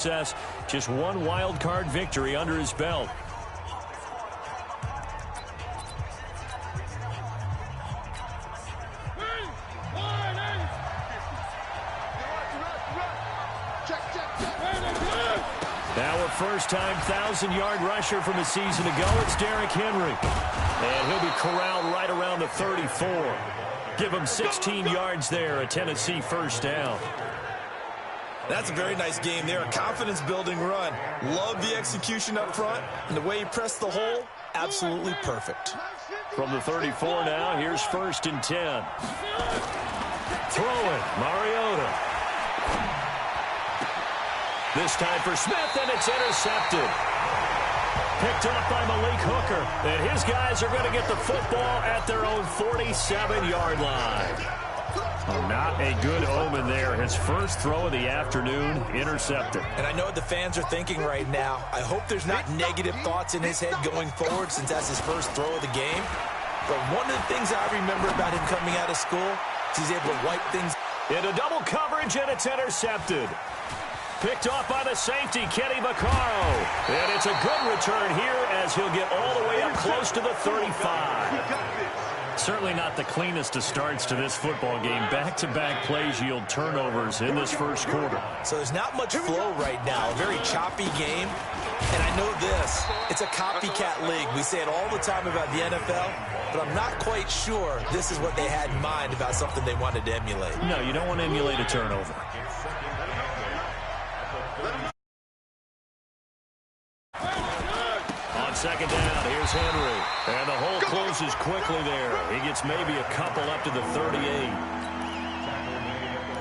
Just one wild card victory under his belt. Now a first-time 1,000-yard rusher from a season ago, it's Derrick Henry. And he'll be corralled right around the 34. Give him 16 yards there, a Tennessee first down. That's a very nice game there, a confidence-building run. Love the execution up front, and the way he pressed the hole, absolutely perfect. From the 34 now, here's 1st and 10. Throwing, Mariota. This time for Smith, and it's intercepted. Picked up by Malik Hooker. And his guys are going to get the football at their own 47-yard line. Oh, not a good omen there. His first throw of the afternoon, intercepted. And I know what the fans are thinking right now. I hope there's not negative thoughts in his head going forward since that's his first throw of the game. But one of the things I remember about him coming out of school is he's able to wipe things. Into double coverage, and it's intercepted. Picked off by the safety, Kenny Vaccaro. And it's a good return here as he'll get all the way up close to the 35. Certainly not the cleanest of starts to this football game. Back-to-back plays yield turnovers in this first quarter. So there's not much flow right now. A very choppy game. And I know this. It's a copycat league. We say it all the time about the NFL, but I'm not quite sure this is what they had in mind about something they wanted to emulate. No, you don't want to emulate a turnover. On second down, here's Henry. And the hole closes quickly there. He gets maybe a couple up to the 38.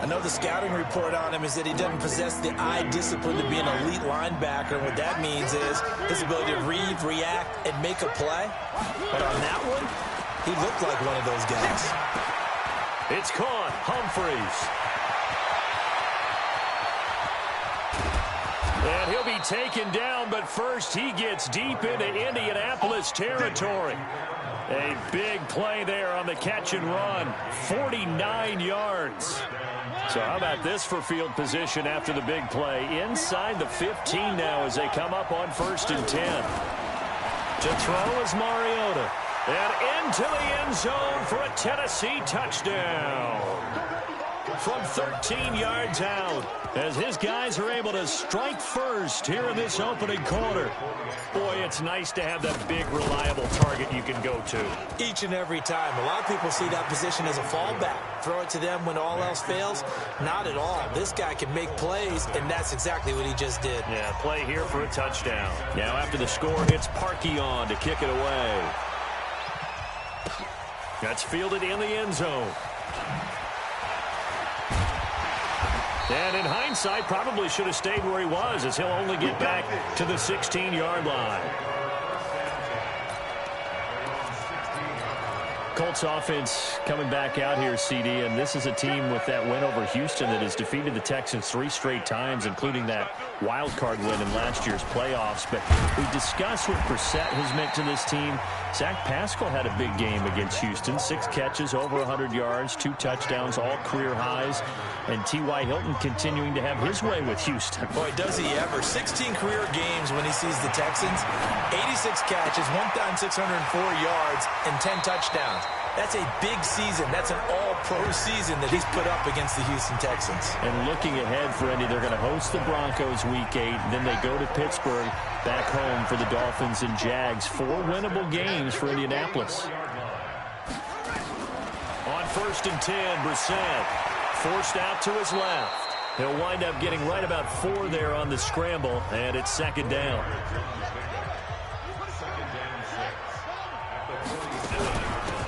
I know the scouting report on him is that he doesn't possess the eye discipline to be an elite linebacker. And what that means is his ability to read, react, and make a play. But on that one, he looked like one of those guys. It's caught. Humphreys. And he'll be taken down, but first he gets deep into Indianapolis territory. A big play there on the catch and run. 49 yards. So how about this for field position after the big play? Inside the 15 now as they come up on 1st and 10. To throw is Mariota. And into the end zone for a Tennessee touchdown. From 13 yards out, as his guys are able to strike first here in this opening quarter. Boy, it's nice to have that big, reliable target you can go to. Each and every time. A lot of people see that position as a fallback. Throw it to them when all else fails. Not at all. This guy can make plays, and that's exactly what he just did. Yeah, play here for a touchdown. Now after the score, it's Parkey on to kick it away. That's fielded in the end zone. And in hindsight, probably should have stayed where he was, as he'll only get back to the 16-yard line. Colts offense coming back out here, CD, and this is a team with that win over Houston that has defeated the Texans 3 straight times, including that wild card win in last year's playoffs. But we discussed what Brissett has meant to this team. Zach Pascal had a big game against Houston. 6 catches, over 100 yards, 2 touchdowns, all career highs. And T.Y. Hilton continuing to have his way with Houston. Boy, does he ever. 16 career games when he sees the Texans. 86 catches, 1,604 yards, and 10 touchdowns. That's a big season. That's an all-pro season that he's put up against the Houston Texans. And looking ahead for Indy, they're going to host the Broncos Week 8. Then they go to Pittsburgh, back home for the Dolphins and Jags. 4 winnable games for Indianapolis. On 1st and 10, Brissett forced out to his left. He'll wind up getting right about 4 there on the scramble, and it's 2nd down.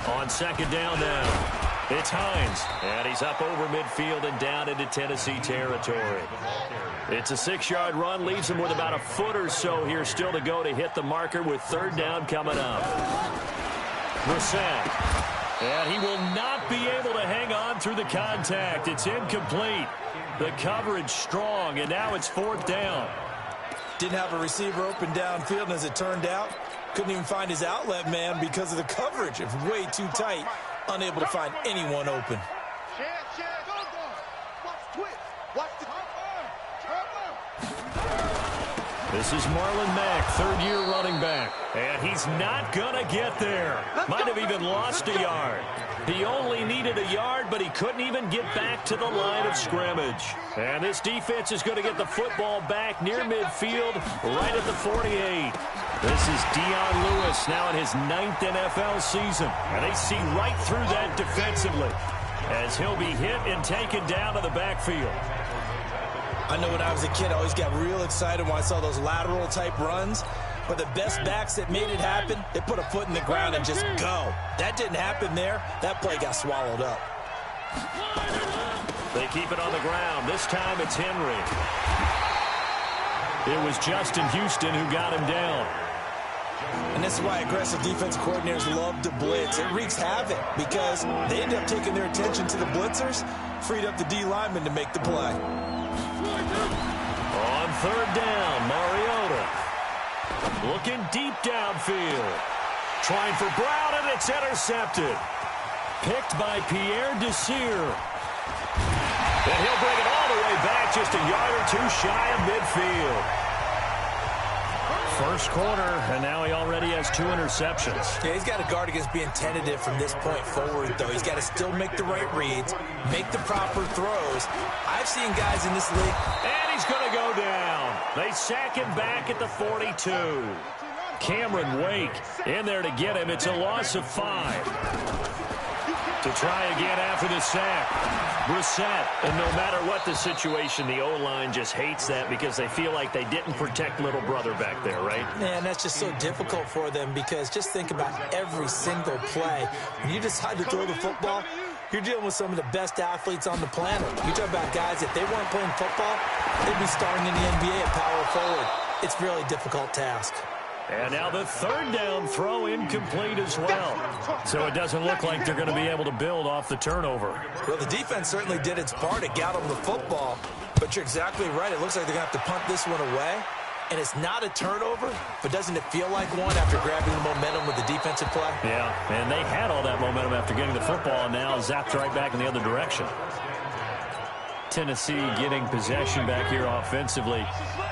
On 2nd down now, it's Hines, and he's up over midfield and down into Tennessee territory. It's a 6-yard run, leaves him with about a foot or so here still to go to hit the marker with 3rd down coming up. Brissett, and he will not be able to hang on through the contact. It's incomplete. The coverage strong, and now it's 4th down. Didn't have a receiver open downfield, and as it turned out, couldn't even find his outlet man because of the coverage. It was way too tight, unable to find anyone open. This is Marlon Mack, third-year running back. And he's not going to get there. Might have even lost a yard. He only needed a yard, but he couldn't even get back to the line of scrimmage. And this defense is going to get the football back near midfield, right at the 48. This is Dion Lewis, now in his 9th NFL season. And they see right through that defensively, as he'll be hit and taken down to the backfield. I know when I was a kid, I always got real excited when I saw those lateral-type runs. But the best backs that made it happen, they put a foot in the ground and just go. That didn't happen there. That play got swallowed up. They keep it on the ground. This time it's Henry. It was Justin Houston who got him down. And this is why aggressive defense coordinators love to blitz. It wreaks havoc because they end up taking their attention to the blitzers, freed up the D lineman to make the play. On third down, Mariota looking deep downfield. Trying for Brown, and it's intercepted. Picked by Pierre Desir. And he'll bring it all the way back, just a yard or two shy of midfield. First quarter, and now he already has 2 interceptions. Yeah, he's got to guard against being tentative from this point forward, though. He's got to still make the right reads, make the proper throws. I've seen guys in this league. And he's going to go down. They sack him back at the 42. Cameron Wake in there to get him. It's a loss of 5. To try again after the sack. Brissett, and no matter what the situation, the O-line just hates that because they feel like they didn't protect little brother back there, right? Man, that's just so difficult for them because just think about every single play. When you decide to throw the football, you're dealing with some of the best athletes on the planet. You talk about guys, if they weren't playing football, they'd be starting in the NBA at power forward. It's a really difficult task. And now the third down throw incomplete as well. So it doesn't look like they're going to be able to build off the turnover. Well, the defense certainly did its part. It got them the football. But you're exactly right. It looks like they're going to have to punt this one away. And it's not a turnover, but doesn't it feel like one after grabbing the momentum with the defensive play? Yeah, and they had all that momentum after getting the football, and now zapped right back in the other direction. Tennessee getting possession back here offensively.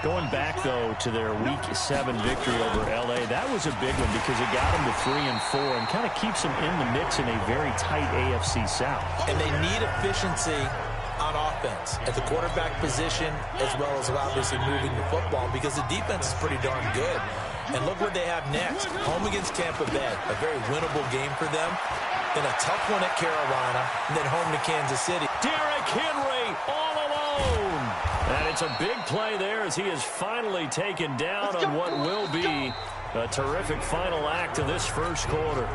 Going back, though, to their Week 7 victory over L.A., that was a big one because it got them to 3-4 and kind of keeps them in the mix in a very tight AFC South. And they need efficiency on offense at the quarterback position as well as obviously moving the football because the defense is pretty darn good. And look what they have next. Home against Tampa Bay, a very winnable game for them. Then a tough one at Carolina, and then home to Kansas City. Derrick Henry all alone. And it's a big play there as he is finally taken down on what will be a terrific final act of this first quarter.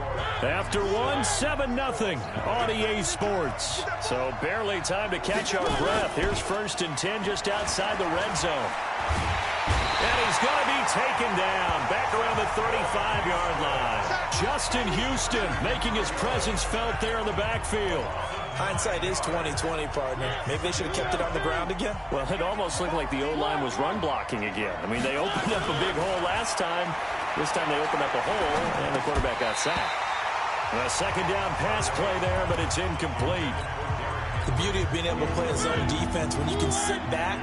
After 7-0 on EA Sports. So barely time to catch our breath. Here's 1st and 10 just outside the red zone. And he's going to be taken down back around the 35-yard line. Justin Houston making his presence felt there in the backfield. Hindsight is 20/20, partner. Maybe they should have kept it on the ground again. Well, it almost looked like the O-line was run blocking again. I mean, they opened up a big hole last time. This time they opened up a hole, and the quarterback got sacked. A second down pass play there, but it's incomplete. The beauty of being able to play a zone defense when you can sit back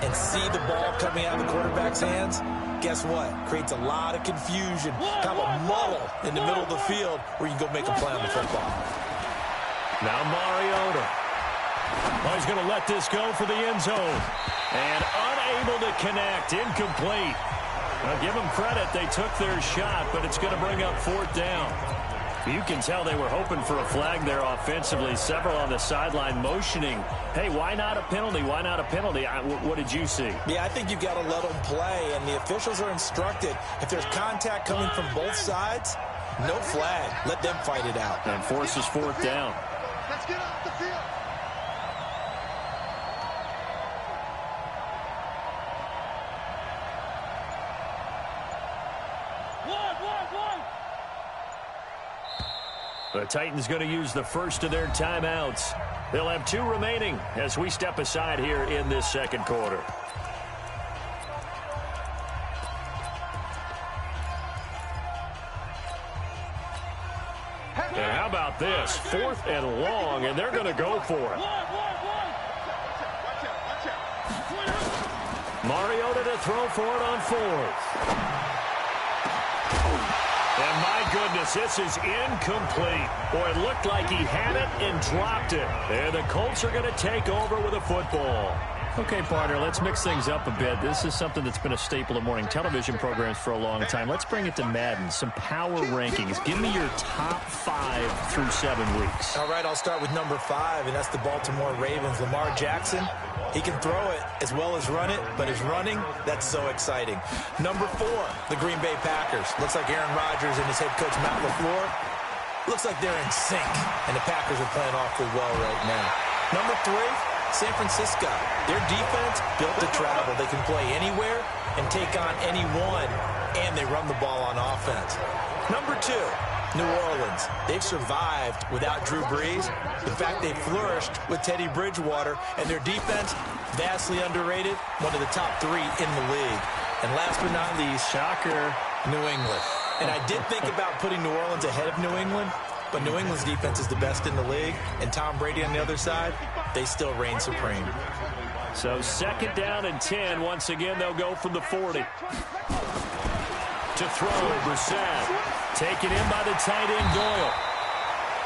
and see the ball coming out of the quarterback's hands, guess what? Creates a lot of confusion, kind of a muddle in the middle of the field where you can go make a play on the football. Now Mariota. Oh, he's going to let this go for the end zone. And unable to connect. Incomplete. Now, give them credit. They took their shot, but it's going to bring up 4th down. You can tell they were hoping for a flag there offensively. Several on the sideline motioning. Hey, why not a penalty? Why not a penalty? What did you see? Yeah, I think you've got to let them play, and the officials are instructed. If there's contact coming from both sides, no flag. Let them fight it out. And forces 4th down. Let's get off the field. The Titans going to use the first of their timeouts. They'll have 2 remaining as we step aside here in this second quarter. And how about this? 4th and long, and they're going to go for it. Mariota to throw for it on fourth. And my goodness, this is incomplete. Boy, it looked like he had it and dropped it. And the Colts are going to take over with a football. Okay, partner, let's mix things up a bit. This is something that's been a staple of morning television programs for a long time. Let's bring it to Madden, some power rankings. Give me your top 5 through 7 weeks. All right, I'll start with number 5, and that's the Baltimore Ravens. Lamar Jackson, he can throw it as well as run it, but his running, that's so exciting. Number 4, the Green Bay Packers. Looks like Aaron Rodgers and his head coach, Matt LaFleur, looks like they're in sync, and the Packers are playing awfully well right now. Number 3, San Francisco. Their defense built to travel. They can play anywhere and take on anyone, and they run the ball on offense. Number 2, New Orleans. They've survived without Drew Brees. In fact, they flourished with Teddy Bridgewater, and their defense, vastly underrated, one of the top 3 in the league. And last but not least, shocker, New England. And I did think about putting New Orleans ahead of New England, but New England's defense is the best in the league, and Tom Brady on the other side, they still reign supreme. So 2nd down and 10. Once again, they'll go from the 40. To throw, Brissett. Taken in by the tight end, Doyle.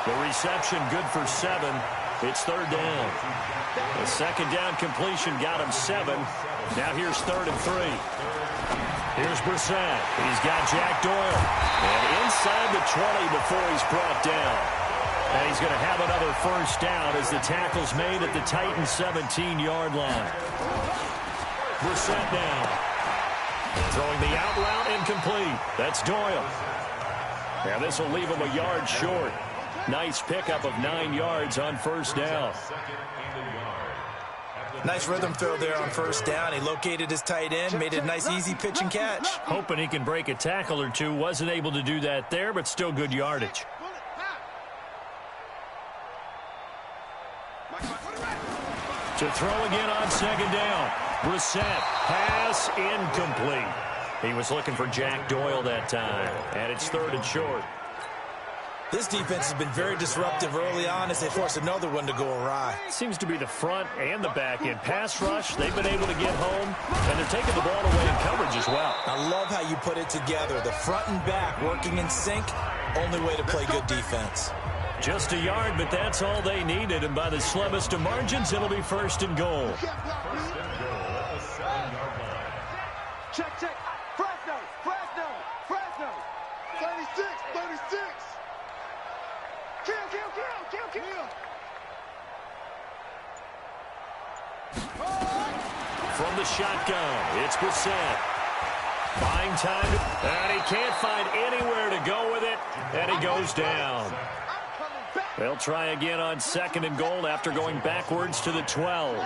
The reception good for 7. It's 3rd down. The 2nd down completion got him 7. Now here's 3rd and 3. Here's Brissett. He's got Jack Doyle. And inside the 20 before he's brought down. And he's going to have another 1st down as the tackle's made at the Titans' 17-yard line. Brissett now. Throwing the out route incomplete. That's Doyle. Now this will leave him a yard short. Nice pickup of 9 yards on 1st down. Nice rhythm throw there on 1st down. He located his tight end, made it a nice easy pitch and catch. Hoping he can break a tackle or two. Wasn't able to do that there, but still good yardage. To throw again on 2nd down. Brissett, pass incomplete. He was looking for Jack Doyle that time, and it's 3rd and short. This defense has been very disruptive early on as they force another one to go awry. Seems to be the front and the back end. Pass rush, they've been able to get home, and they're taking the ball away in coverage as well. I love how you put it together. The front and back working in sync, only way to play good defense. Just a yard, but that's all they needed, and by the slimmest of margins, it'll be 1st and goal. Check. Fresno. 36. Kill. From the shotgun, it's Brissett. Buying time, and he can't find anywhere to go with it, and he goes down. They'll try again on 2nd and goal after going backwards to the 12.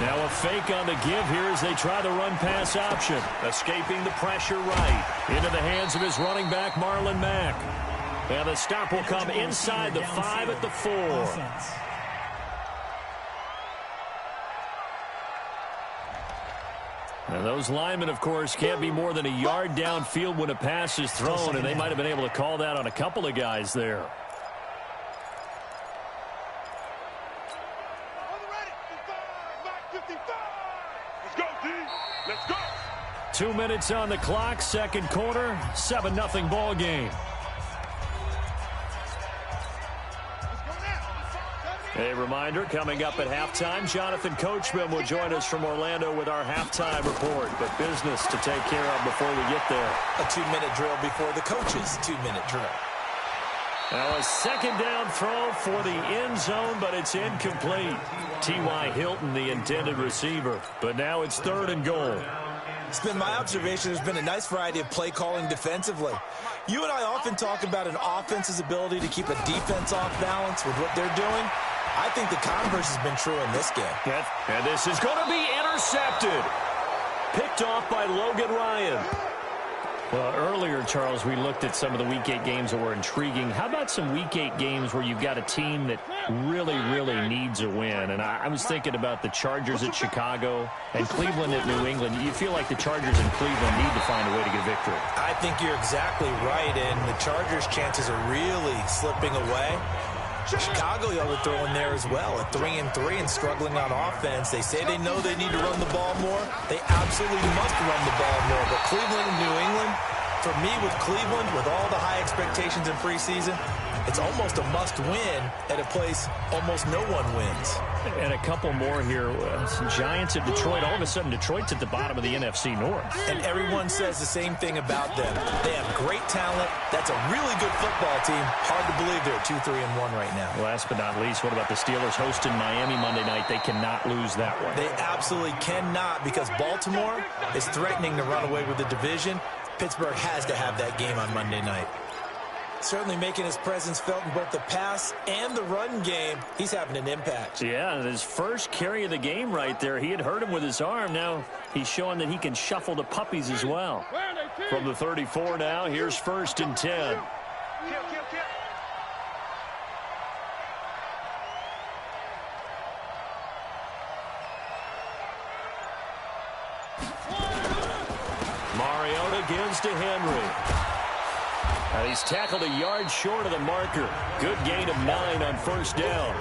Now a fake on the give here as they try the run-pass option. Escaping the pressure right. Into the hands of his running back, Marlon Mack. And the stop will come inside the 5 at the 4. And those linemen, of course, can't be more than a yard downfield when a pass is thrown, and they might have been able to call that on a couple of guys there. Let's go. 2 minutes on the clock, 2nd quarter, 7-0 ball game. A reminder, coming up at halftime, Jonathan Coachman will join us from Orlando with our halftime report. But business to take care of before we get there. A 2-minute drill before the coach's 2-minute drill. Now a 2nd down throw for the end zone, but it's incomplete. T.Y. Hilton, the intended receiver. But now it's 3rd and goal. It's been my observation there's been a nice variety of play calling defensively. You and I often talk about an offense's ability to keep a defense off balance with what they're doing. I think the converse has been true in this game. And this is going to be intercepted. Picked off by Logan Ryan. Well, earlier, Charles, we looked at some of the Week 8 games that were intriguing. How about some Week 8 games where you've got a team that really, really needs a win? And I was thinking about the Chargers at Chicago and Cleveland at New England. You feel like the Chargers and Cleveland need to find a way to get victory. I think you're exactly right, and the Chargers' chances are really slipping away. Chicago, you ought to throw in there as well. At 3-3 and struggling on offense. They say they know they need to run the ball more. They absolutely must run the ball more. But Cleveland and New England, for me with Cleveland, with all the high expectations in preseason, it's almost a must-win at a place almost no one wins. And a couple more here. Giants of Detroit. All of a sudden, Detroit's at the bottom of the NFC North. And everyone says the same thing about them. They have great talent. That's a really good football team. Hard to believe they're 2-3-1 right now. Last but not least, what about the Steelers hosting Miami Monday night? They cannot lose that one. They absolutely cannot, because Baltimore is threatening to run away with the division. Pittsburgh has to have that game on Monday night. Certainly making his presence felt in both the pass and the run game. He's having an impact. Yeah, his first carry of the game right there. He had hurt him with his arm. Now he's showing that he can shuffle the puppies as well. From the 34 now, here's 1st and 10. Mariota gives to Henry. And he's tackled a yard short of the marker. Good gain of 9 on 1st down.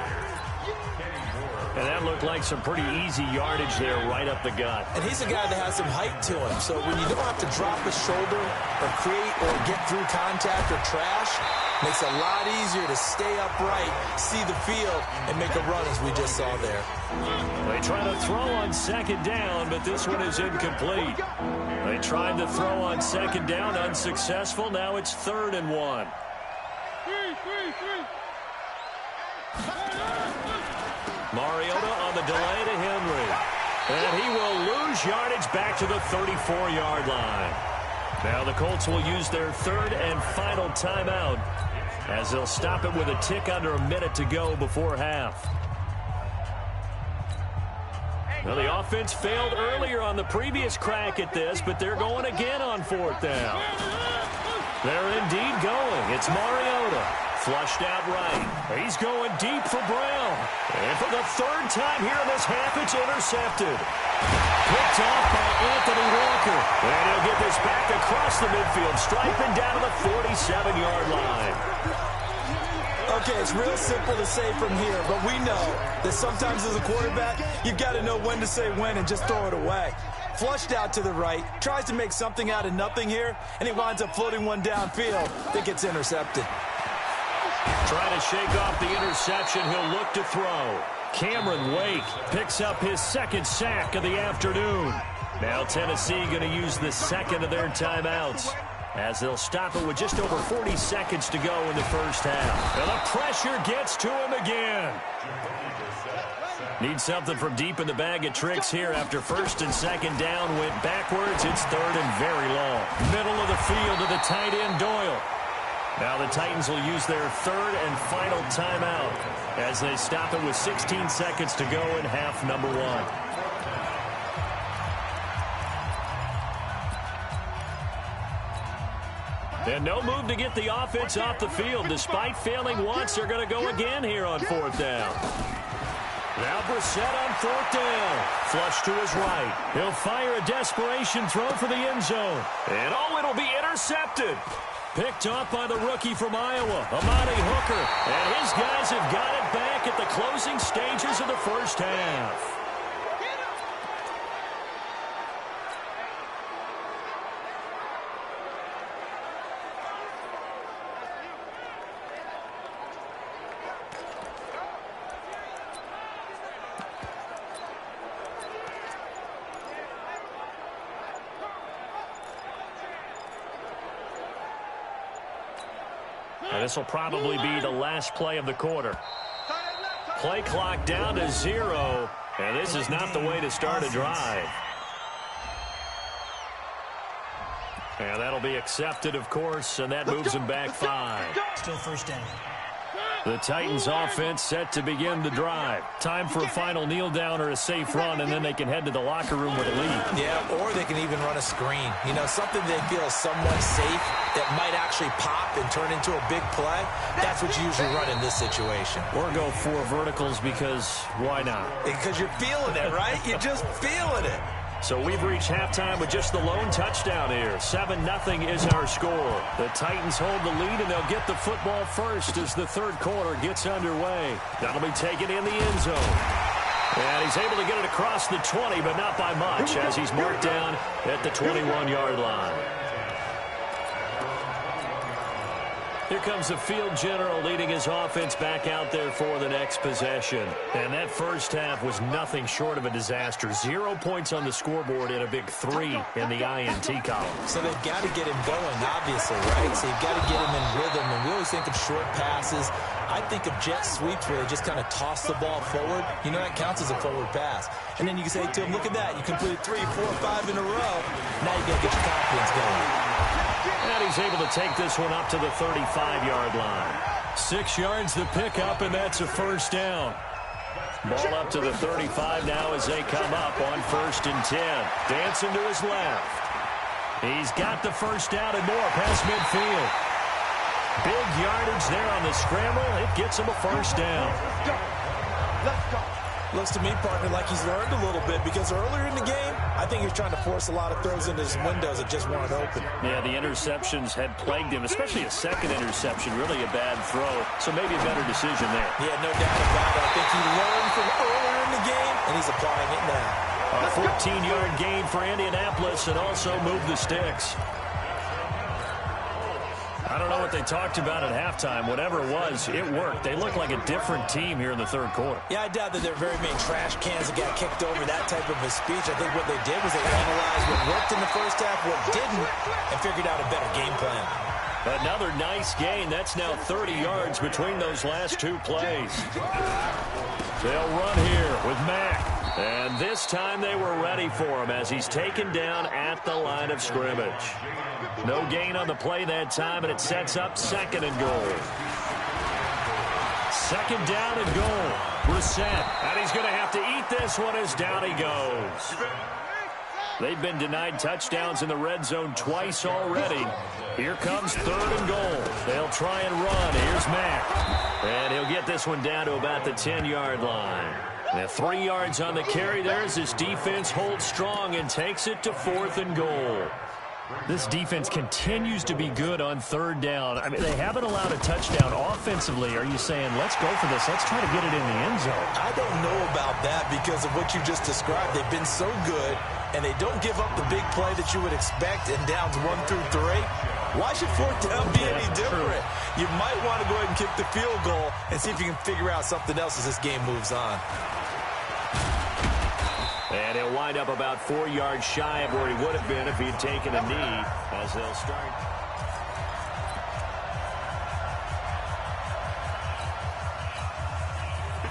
And that looked like some pretty easy yardage there right up the gut. And he's a guy that has some height to him. So when you don't have to drop a shoulder or create or get through contact or trash, makes it a lot easier to stay upright, see the field, and make a run as we just saw there. They try to throw on 2nd down, but this one is incomplete. They tried to throw on 2nd down, unsuccessful. Now it's 3rd and 1. Mariota on the delay to Henry. And he will lose yardage back to the 34-yard line. Now the Colts will use their 3rd and final timeout, as they'll stop it with a tick under a minute to go before half. Well, the offense failed earlier on the previous crack at this, but they're going again on 4th down. They're indeed going. It's Mariota. Flushed out right. He's going deep for Brown. And for the 3rd time here in this half, it's intercepted. Picked off by Anthony Walker. And he'll get this back across the midfield, striping down to the 47-yard line. Okay, it's real simple to say from here, but we know that sometimes as a quarterback, you've got to know when to say when and just throw it away. Flushed out to the right, tries to make something out of nothing here, and he winds up floating one downfield that gets intercepted. Trying to shake off the interception, he'll look to throw. Cameron Wake picks up his 2nd sack of the afternoon. Now Tennessee going to use the 2nd of their timeouts, as they'll stop it with just over 40 seconds to go in the 1st half. And the pressure gets to him again. Needs something from deep in the bag of tricks here after 1st and 2nd down. Went backwards. It's 3rd and very long. Middle of the field to the tight end, Doyle. Now the Titans will use their 3rd and final timeout, as they stop it with 16 seconds to go in half number 1. And no move to get the offense off the field. Despite failing once, they're going to go again here on 4th down. Now Brissett on 4th down. Flush to his right. He'll fire a desperation throw for the end zone. And it'll be intercepted. Picked off by the rookie from Iowa, Amani Hooker. And his guys have got it back at the closing stages of the 1st half. This will probably be the last play of the quarter. Play clock down to 0, and this is not the way to start a drive. And that'll be accepted, of course, and that moves them back 5. Still 1st down. The Titans offense set to begin the drive. Time for a final kneel down or a safe run, and then they can head to the locker room with a lead. Yeah, or they can even run a screen. You know, something they feel is somewhat safe that might actually pop and turn into a big play. That's what you usually run in this situation. Or go 4 verticals, because why not? Because you're feeling it, right? You're just feeling it. So we've reached halftime with just the lone touchdown here. 7-0 is our score. The Titans hold the lead, and they'll get the football first as the third quarter gets underway. That'll be taken in the end zone. And he's able to get it across the 20, but not by much, as he's marked down at the 21-yard line. Here comes the field general leading his offense back out there for the next possession. And that first half was nothing short of a disaster. 0 points on the scoreboard and a big 3 in the INT column. So they've got to get him going, obviously, right? So you've got to get him in rhythm. And we always think of short passes. I think of jet sweeps where they just kind of toss the ball forward. You know, that counts as a forward pass. And then you can say to him, look at that. You completed 3, 4, 5 in a row. Now you got to get your confidence going. And he's able to take this one up to the 35-yard line. 6 yards the pickup, and that's a first down. Ball up to the 35 now as they come up on 1st and 10. Dancing to his left. He's got the first down and more past midfield. Big yardage there on the scramble. It gets him a first down. Let's go. Looks to me, partner, like he's learned a little bit, because earlier in the game, I think he was trying to force a lot of throws into his windows that just weren't open. Yeah, the interceptions had plagued him, especially a second interception, really a bad throw. So maybe a better decision there. Yeah, no doubt about it. I think he learned from earlier in the game, and he's applying it now. A 14-yard gain for Indianapolis, and also move the sticks. I don't know what they talked about at halftime. Whatever it was, it worked. They look like a different team here in the third quarter. Yeah, I doubt that there are very many trash cans that got kicked over, that type of a speech. I think what they did was they analyzed what worked in the first half, what didn't, and figured out a better game plan. Another nice gain. That's now 30 yards between those last 2 plays. They'll run here with Mack. And this time they were ready for him as he's taken down at the line of scrimmage. No gain on the play that time, and it sets up 2nd and goal. 2nd down and goal. Brissett, and he's going to have to eat this one as down he goes. They've been denied touchdowns in the red zone twice already. Here comes 3rd and goal. They'll try and run. Here's Mack. And he'll get this one down to about the 10-yard line. Now 3 yards on the carry there as his defense holds strong and takes it to 4th and goal. This defense continues to be good on 3rd down. I mean, they haven't allowed a touchdown offensively. Are you saying, let's go for this, let's try to get it in the end zone? I don't know about that because of what you just described. They've been so good, and they don't give up the big play that you would expect in downs 1 through 3. Why should 4th down be any different? You might want to go ahead and kick the field goal and see if you can figure out something else as this game moves on. And he'll wind up about 4 yards shy of where he would have been if he had taken a knee as they'll start.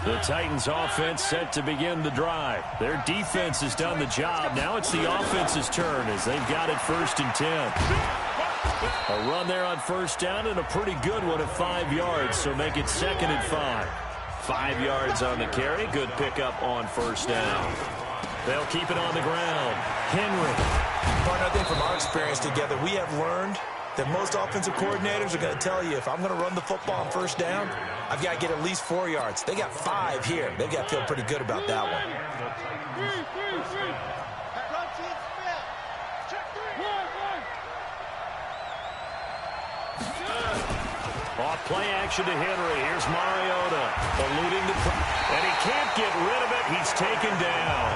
The Titans offense set to begin the drive. Their defense has done the job. Now it's the offense's turn as they've got it 1st and 10. A run there on 1st down and a pretty good one at 5 yards, so make it 2nd and 5. 5 yards on the carry. Good pickup on 1st down. They'll keep it on the ground. Henry. Partner, I think from our experience together, we have learned that most offensive coordinators are going to tell you, if I'm going to run the football on 1st down, I've got to get at least 4 yards. They got 5 here. They've got to feel pretty good about that one. Off play action to Henry. Here's Mariota eluding the and he can't get rid of it. He's taken down.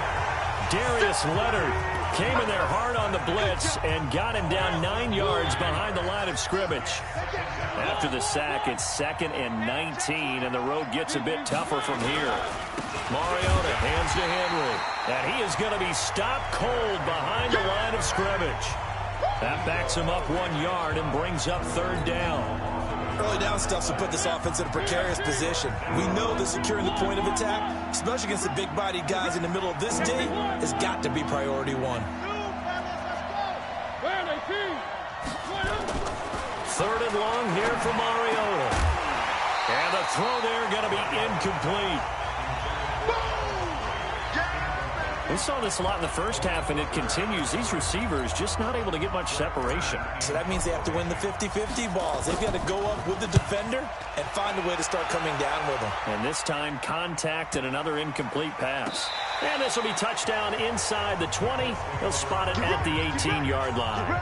Darius Leonard came in there hard on the blitz and got him down 9 yards behind the line of scrimmage. After the sack, it's 2nd and 19, and the road gets a bit tougher from here. Mariota hands to Henry, and he is going to be stopped cold behind the line of scrimmage. That backs him up 1 yard and brings up 3rd down. Early down stuff to put this offense in a precarious position. We know that securing the point of attack, especially against the big-bodied guys in the middle of this D, has got to be priority 1. 3rd and long here for Mariota. And the throw there going to be incomplete. We saw this a lot in the first half, and it continues. These receivers just not able to get much separation. So that means they have to win the 50-50 balls. They've got to go up with the defender and find a way to start coming down with them. And this time, contact and another incomplete pass. And this will be touchdown inside the 20. He'll spot it at the 18-yard line.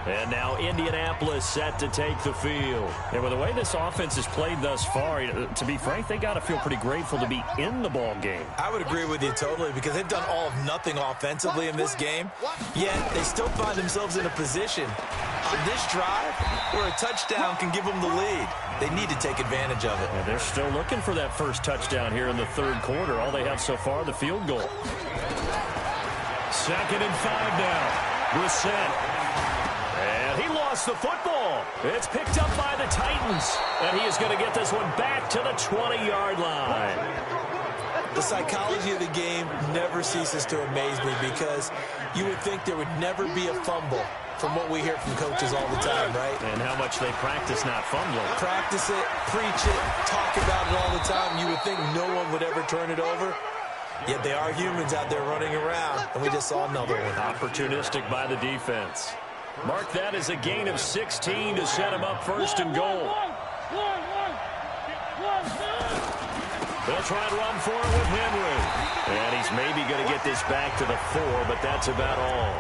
And now Indianapolis set to take the field. And with the way this offense has played thus far, to be frank, they got to feel pretty grateful to be in the ball game. I would agree with you totally, because they've done all of nothing offensively in this game, yet they still find themselves in a position on this drive where a touchdown can give them the lead. They need to take advantage of it. And they're still looking for that first touchdown here in the third quarter. All they have so far, the field goal. 2nd and 5 now. Brissett. And he lost the football. It's picked up by the Titans. And he is going to get this one back to the 20-yard line. The psychology of the game never ceases to amaze me, because you would think there would never be a fumble from what we hear from coaches all the time, right? And how much they practice not fumbling. Practice it, preach it, talk about it all the time. You would think no one would ever turn it over. Yet they are humans out there running around, and we just saw another one. Opportunistic by the defense. Mark that as a gain of 16 to set him up 1st and goal. They'll try and run for it with Henry. And he's maybe going to get this back to the 4, but that's about all.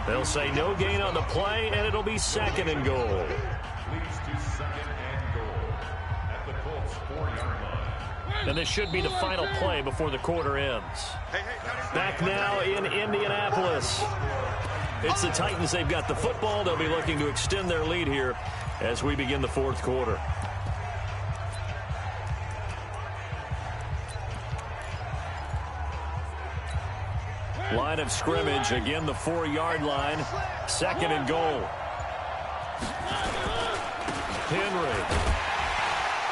They'll say no gain on the play, and it'll be 2nd and goal. And this should be the final play before the quarter ends. Back now in Indianapolis. It's the Titans. They've got the football. They'll be looking to extend their lead here as we begin the 4th quarter. Line of scrimmage. Again, the 4-yard line. 2nd and goal. Henry.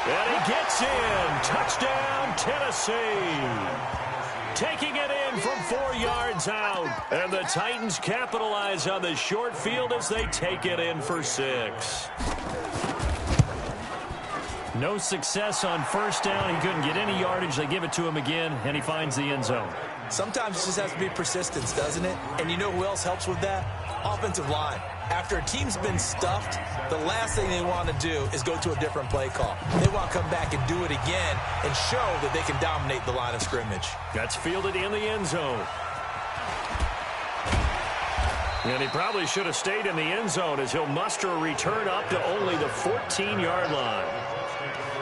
And he gets in. Touchdown, Tennessee. Taking it in from 4 yards out. And the Titans capitalize on the short field as they take it in for 6. No success on 1st down. He couldn't get any yardage. They give it to him again, and he finds the end zone. Sometimes it just has to be persistence, doesn't it? And you know who else helps with that? Offensive line. After a team's been stuffed, the last thing they want to do is go to a different play call. They want to come back and do it again and show that they can dominate the line of scrimmage. That's fielded in the end zone. And he probably should have stayed in the end zone, as he'll muster a return up to only the 14-yard line.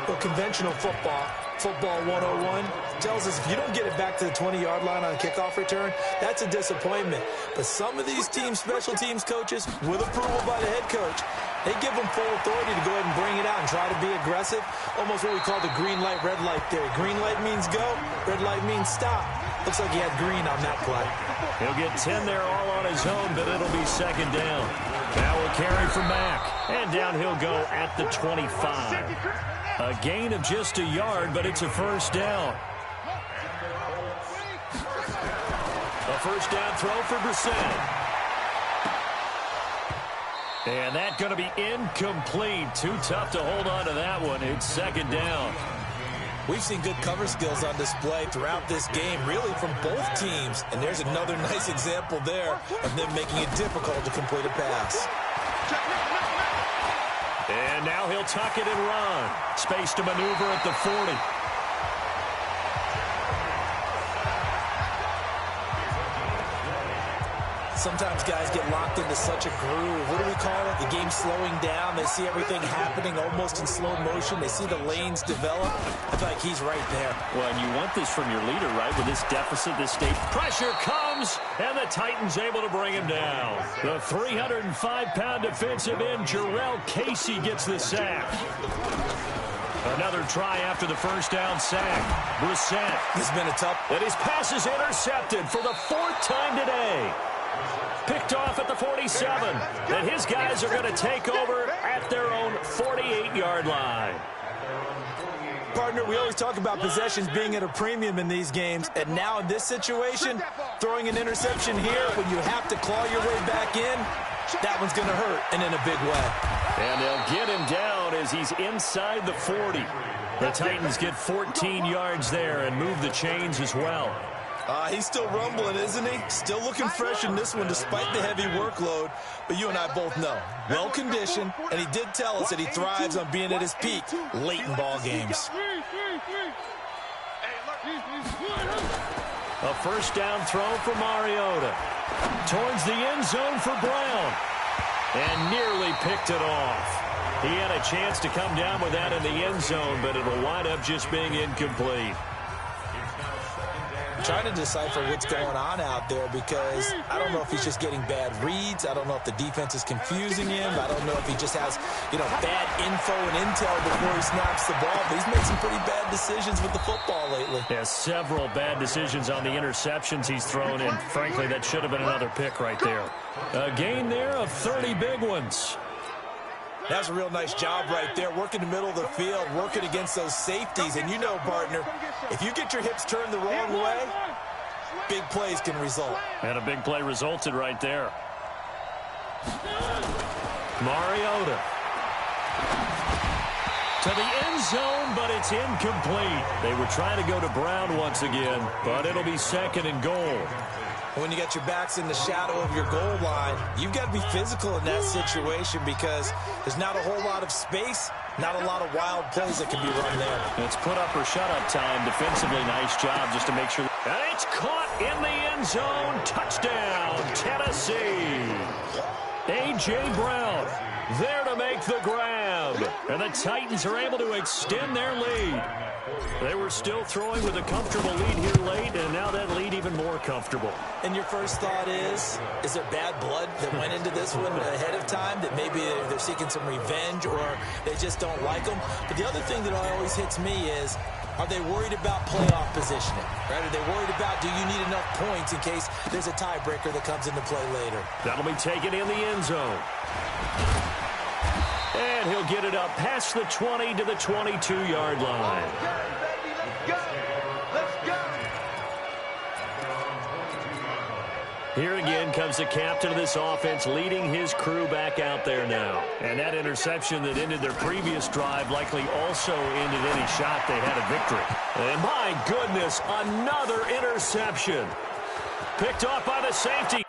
Well, conventional football 101, tells us if you don't get it back to the 20-yard line on a kickoff return, that's a disappointment. But some of these teams, special teams coaches, with approval by the head coach, they give them full authority to go ahead and bring it out and try to be aggressive. Almost what we call the green light, red light theory. Green light means go, red light means stop. Looks like he had green on that play. He'll get 10 there all on his own, but it'll be 2nd down. Now we'll carry from Mack. And down he'll go at the 25. A gain of just a yard, but it's a 1st down. A 1st down throw for Brissett. And that's going to be incomplete. Too tough to hold on to that one. It's 2nd down. We've seen good cover skills on display throughout this game, really from both teams. And there's another nice example there of them making it difficult to complete a pass. And now he'll tuck it and run. Space to maneuver at the 40. Sometimes guys get locked into such a groove. What do we call it? The game's slowing down. They see everything happening almost in slow motion. They see the lanes develop. I feel like he's right there. Well, and you want this from your leader, right? With this deficit, this state. Pressure comes, and the Titans able to bring him down. The 305-pound defensive end, Jarrell Casey, gets the sack. Another try after the 1st down sack. Brissett. It's been a tough. And his pass is intercepted for the 4th time today. Picked off at the 47. And his guys are going to take over at their own 48-yard line. Partner, we always talk about possessions being at a premium in these games. And now in this situation, throwing an interception here when you have to claw your way back in, that one's going to hurt, and in a big way. And they'll get him down as he's inside the 40. The Titans get 14 yards there and move the chains as well. He's still rumbling, isn't he? Still looking fresh in this one despite the heavy workload. But you and I both know, well-conditioned, and he did tell us that he thrives on being at his peak late in ball games. A first down throw for Mariota. Towards the end zone for Brown. And nearly picked it off. He had a chance to come down with that in the end zone, but it'll wind up just being incomplete. Trying to decipher what's going on out there because I don't know if he's just getting bad reads. I don't know if the defense is confusing him. I don't know if he just has, bad info and intel before he snaps the ball. But he's made some pretty bad decisions with the football lately. Yeah, several bad decisions on the interceptions he's thrown in. Frankly, that should have been another pick right there. A gain there of 30 big ones. That's a real nice job right there, working the middle of the field, working against those safeties. And you know, partner, if you get your hips turned the wrong way, big plays can result. And a big play resulted right there. Mariota. To the end zone, but it's incomplete. They were trying to go to Brown once again, but it'll be second and goal. When you got your backs in the shadow of your goal line, you've got to be physical in that situation because there's not a whole lot of space, not a lot of wild plays that can be run there. It's put up or shut up time. Defensively, nice job just to make sure. And it's caught in the end zone. Touchdown, Tennessee. A.J. Brown there to make the grab. And the Titans are able to extend their lead. They were still throwing with a comfortable lead here late, and now that lead even more comfortable. And your first thought is there bad blood that went into this one ahead of time, that maybe they're seeking some revenge or they just don't like them? But the other thing that always hits me is, are they worried about playoff positioning? Right? Are they worried about, do you need enough points in case there's a tiebreaker that comes into play later? That'll be taken in the end zone. And he'll get it up past the 20 to the 22-yard line. Here again comes the captain of this offense leading his crew back out there now. And that interception that ended their previous drive likely also ended any shot they had at victory. And my goodness, another interception. Picked off by the safety.